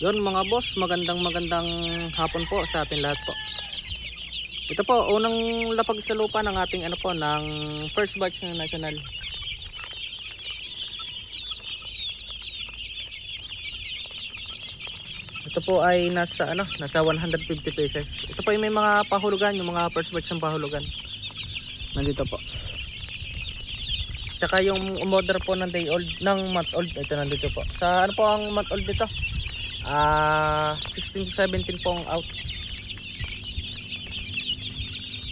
Yun mga boss, magandang hapon po sa ating lahat po. Ito po, unang lapag sa lupa ng ating ng first batch ng national. Ito po ay nasa 150 pesos. Ito po ay may mga pahulugan, yung mga first batch ng pahulugan. Nandito po. Tsaka yung umorder po ng day old, ng month old, ito nandito po. Sa ano po ang month old dito? 16 to 17 po ang out.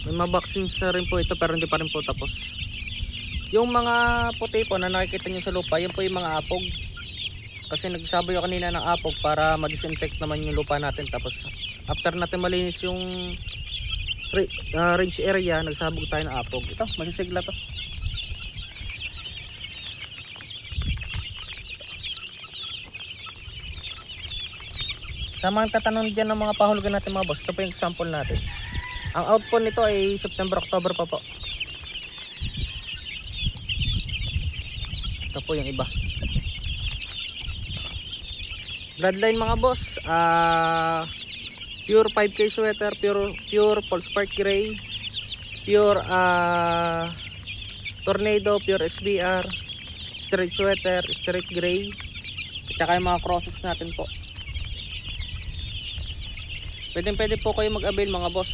May mga vaccines na rin po ito pero hindi pa rin po tapos. Yung mga puti po na nakikita nyo sa lupa, yun po yung mga apog. Kasi nagsabay ako kanina ng apog para ma-disinfect naman yung lupa natin. Tapos after natin malinis yung range area, nagsabog tayo ng apog. Ito, masisigla to. Sa mga tatanong dyan ng mga pahulugan natin mga boss, ito po yung sample natin. Ang out po nito ay September, October pa po. Ito po yung iba. Bloodline mga boss, pure 5K sweater, pure false spark gray, pure tornado, pure SBR, straight sweater, straight gray, at saka yung mga crosses natin po. Pwede po kayo mag-avail mga boss.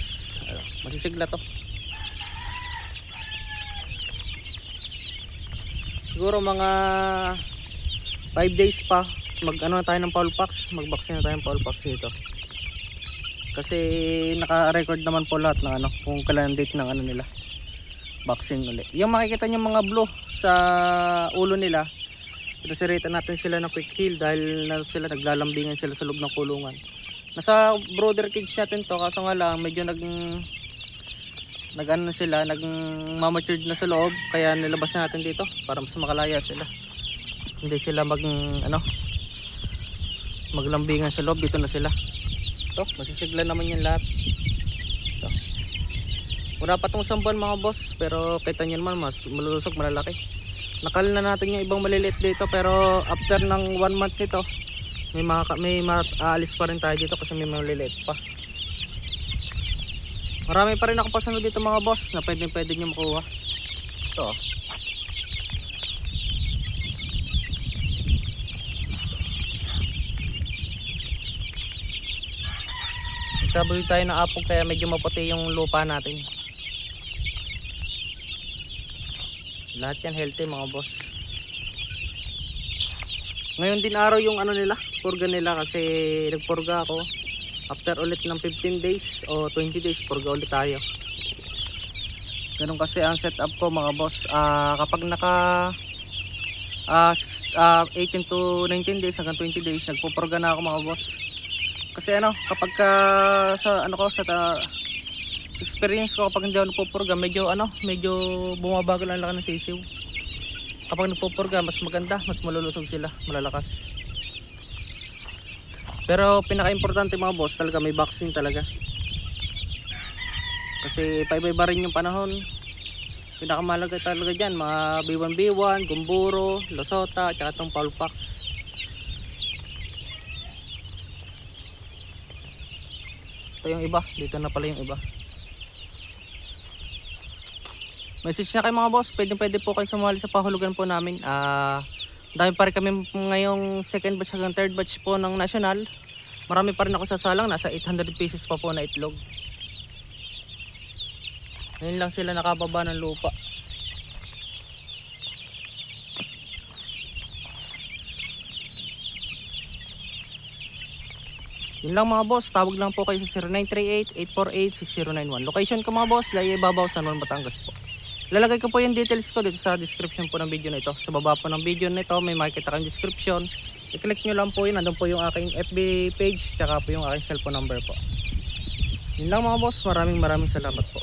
Masisigla to. Siguro mga 5 days pa na tayo ng foul packs, mag-vaccine na tayo ng foul packs dito. Kasi naka-record naman po lahat ng kung kailan date ng nila. Vaccine ulit. Yung makikita niyo mga blue sa ulo nila, resirita natin sila ng quick heal dahil naglalambingan sila sa loob ng kulungan. Nasa brooder cage natin to, kaso nga lang medyo nagmamatured na sa loob, kaya nilabas natin dito para mas makalaya sila. Hindi sila maglambingan sa loob, dito na sila. Ito, masisigla naman yan lahat. Ito. Wala pa tong sambuan mga boss, pero kita nyo naman mas malulusog, malalaki. Nakal na natin yung ibang maliliit dito, pero after ng 1 month nito, may aalis pa rin tayo dito kasi may maliliit pa. Marami pa rin ako pasunod dito mga boss na pwede nyo makuha. Ito. Nagsaboy tayo ng apog kaya medyo maputi yung lupa natin. Lahat yan healthy mga boss. Ngayon din araw yung purga nila kasi nagpurga ako. After ulit ng 15 days o 20 days, purga ulit tayo. Ganun kasi ang setup ko mga boss. Kapag naka 18 to 19 days hanggang 20 days, nagpupurga na ako mga boss. Kasi kapag sa experience ko, kapag hindi ako nagpupurga, medyo bumabagal ang laki ng sisiw. Kapag nagpupurga, mas maganda, mas malulusog sila, malalakas. Pero pinaka-importante mga boss, talaga may vaccine talaga. Kasi paiba-iba rin yung panahon. Pinakamalaga talaga dyan, mga B1B1, Gumburo, Losota, tsaka itong foul packs. Ito yung iba, dito na pala yung iba. Message na kayo mga boss, pwede po kayo sumali sa pahulugan po namin. Dami pa rin kami ngayong second batch hanggang third batch po ng national. Marami pa rin ako sasalang, nasa 800 pieces pa po na itlog. Ngayon lang sila nakababa ng lupa. Yun lang mga boss, tawag lang po kayo sa 0938-848-6091. Location ko mga boss, Laya Ibabaw, San Juan, Batangas po. Lalagay ko po yung details ko dito sa description po ng video na ito. Sa baba po ng video na ito may makikita kang description. I-click nyo lang po yun. Nandun po yung aking FB page. Tsaka po yung aking cellphone number po. Yun lang mga boss. Maraming salamat po.